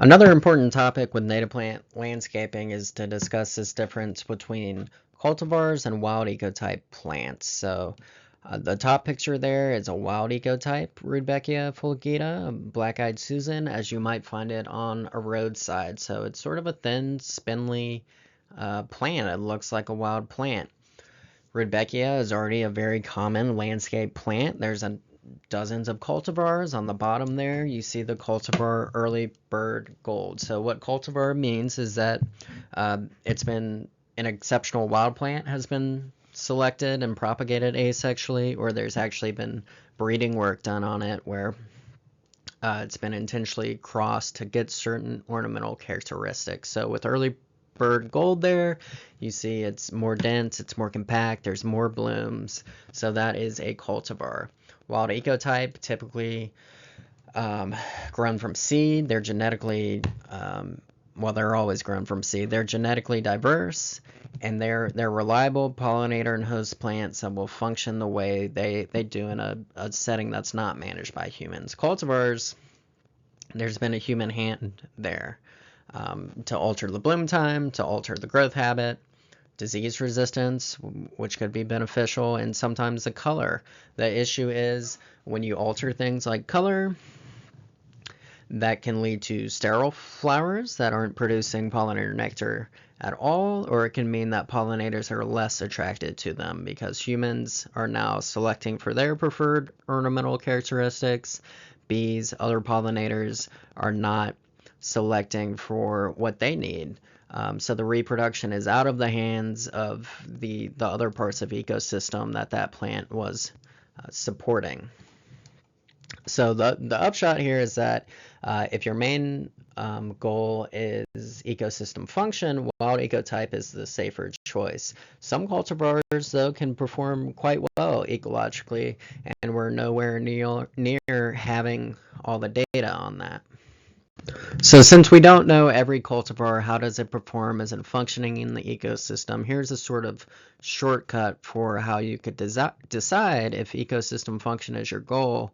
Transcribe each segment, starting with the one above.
Another important topic with native plant landscaping is to discuss this difference between cultivars and wild ecotype plants. The top picture there is a wild ecotype, Rudbeckia fulgida, black-eyed Susan, as you might find it on a roadside. So it's sort of a thin, spindly plant. It looks like a wild plant. Rudbeckia is already a very common landscape plant. There's dozens of cultivars. On the bottom there, you see the cultivar early bird gold. So what cultivar means is that it's been an exceptional wild plant has been selected and propagated asexually, or there's actually been breeding work done on it where it's been intentionally crossed to get certain ornamental characteristics. So with early bird gold there, you see it's more dense, it's more compact, there's more blooms. So that is a cultivar. Wild ecotype, typically grown from seed. They're genetically, well, they're always grown from seed. They're genetically diverse, and they're reliable pollinator and host plants that will function the way they do in a setting that's not managed by humans. Cultivars, there's been a human hand there to alter the bloom time, to alter the growth habit, disease resistance, which could be beneficial, and sometimes the color. The issue is when you alter things like color, that can lead to sterile flowers that aren't producing pollinator nectar at all, or it can mean that pollinators are less attracted to them because humans are now selecting for their preferred ornamental characteristics. Bees, other pollinators are not selecting for what they need. So the reproduction is out of the hands of the other parts of ecosystem that plant was supporting. So the upshot here is that if your main goal is ecosystem function, wild ecotype is the safer choice. Some cultivars, though, can perform quite well ecologically, and we're nowhere near having all the data on that. So since we don't know every cultivar, how does it perform, is it functioning in the ecosystem? Here's a sort of shortcut for how you could decide if ecosystem function is your goal,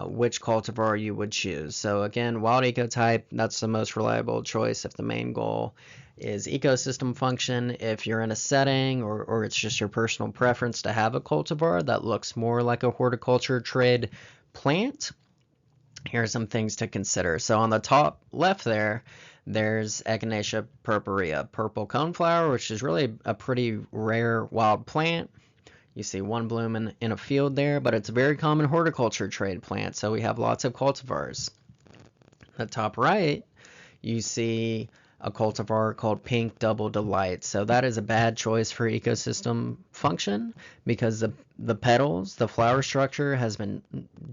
which cultivar you would choose. So again, wild ecotype, that's the most reliable choice if the main goal is ecosystem function. If you're in a setting or it's just your personal preference to have a cultivar that looks more like a horticulture trade plant, here are some things to consider. So on the top left there's Echinacea purpurea, purple coneflower, which is really a pretty rare wild plant. You see one bloom in a field there, but it's a very common horticulture trade plant, so we have lots of cultivars. The top right, you see a cultivar called Pink Double Delight. So that is a bad choice for ecosystem function because the petals, the flower structure has been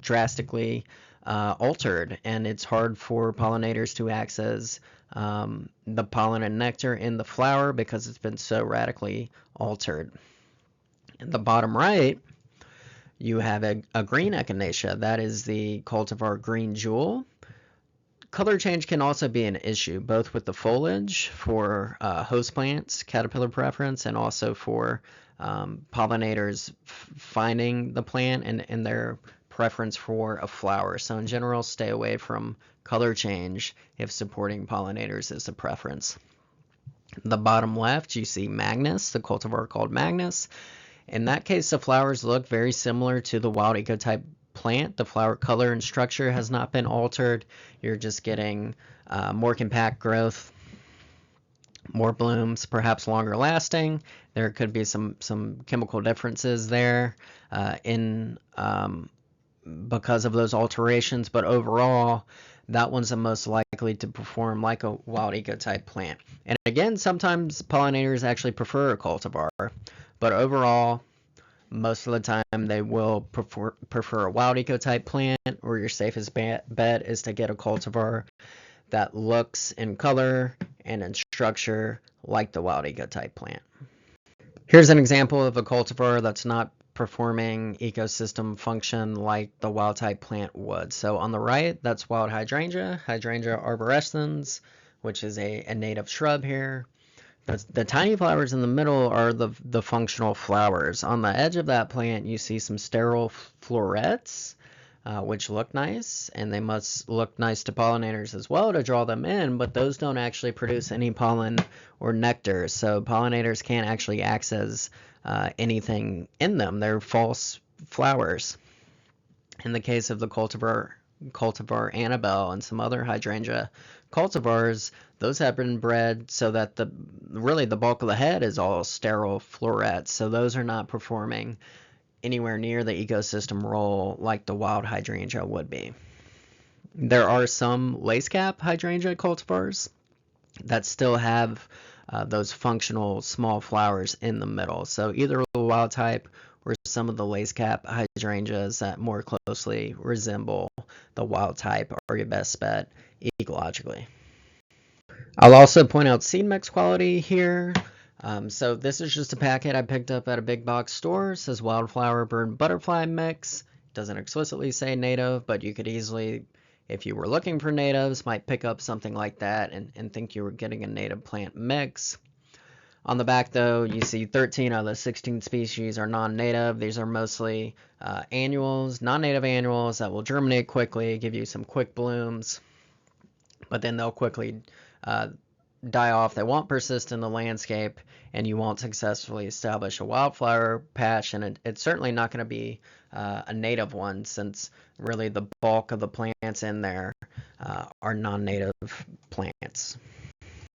drastically altered, and it's hard for pollinators to access the pollen and nectar in the flower because it's been so radically altered. In the bottom right, you have a green echinacea. That is the cultivar Green Jewel. Color change can also be an issue, both with the foliage for host plants, caterpillar preference, and also for pollinators finding the plant and their preference for a flower. So in general, stay away from color change if supporting pollinators is a preference. The bottom left, you see Magnus, the cultivar called Magnus. In that case, the flowers look very similar to the wild ecotype plant. The flower color and structure has not been altered. You're just getting more compact growth, more blooms, perhaps longer lasting. There could be some chemical differences there in because of those alterations, but overall, that one's the most likely to perform like a wild ecotype plant. And again, sometimes pollinators actually prefer a cultivar, but overall, most of the time they will prefer a wild ecotype plant, or your safest bet is to get a cultivar that looks in color and in structure like the wild ecotype plant. Here's an example of a cultivar that's not performing ecosystem function like the wild type plant would. So on the right, that's wild hydrangea, Hydrangea arborescens, which is a native shrub here. The tiny flowers in the middle are the functional flowers. On the edge of that plant, you see some sterile florets. which look nice, and they must look nice to pollinators as well to draw them in, but those don't actually produce any pollen or nectar, so pollinators can't actually access anything in them. They're false flowers. In the case of the cultivar Annabelle and some other hydrangea cultivars, those have been bred so that really the bulk of the head is all sterile florets, so those are not performing anywhere near the ecosystem role like the wild hydrangea would be. There are some lace cap hydrangea cultivars that still have those functional small flowers in the middle. So either the wild type or some of the lace cap hydrangeas that more closely resemble the wild type are your best bet ecologically. I'll also point out seed mix quality here. So this is just a packet I picked up at a big box store. It says wildflower bird butterfly mix. It doesn't explicitly say native, but you could easily, if you were looking for natives, might pick up something like that and think you were getting a native plant mix. On the back, though, you see 13 out of the 16 species are non-native. These are mostly annuals, non-native annuals that will germinate quickly, give you some quick blooms, but then they'll quickly die off. They won't persist in the landscape, and you won't successfully establish a wildflower patch, and it's certainly not going to be a native one, since really the bulk of the plants in there are non-native plants.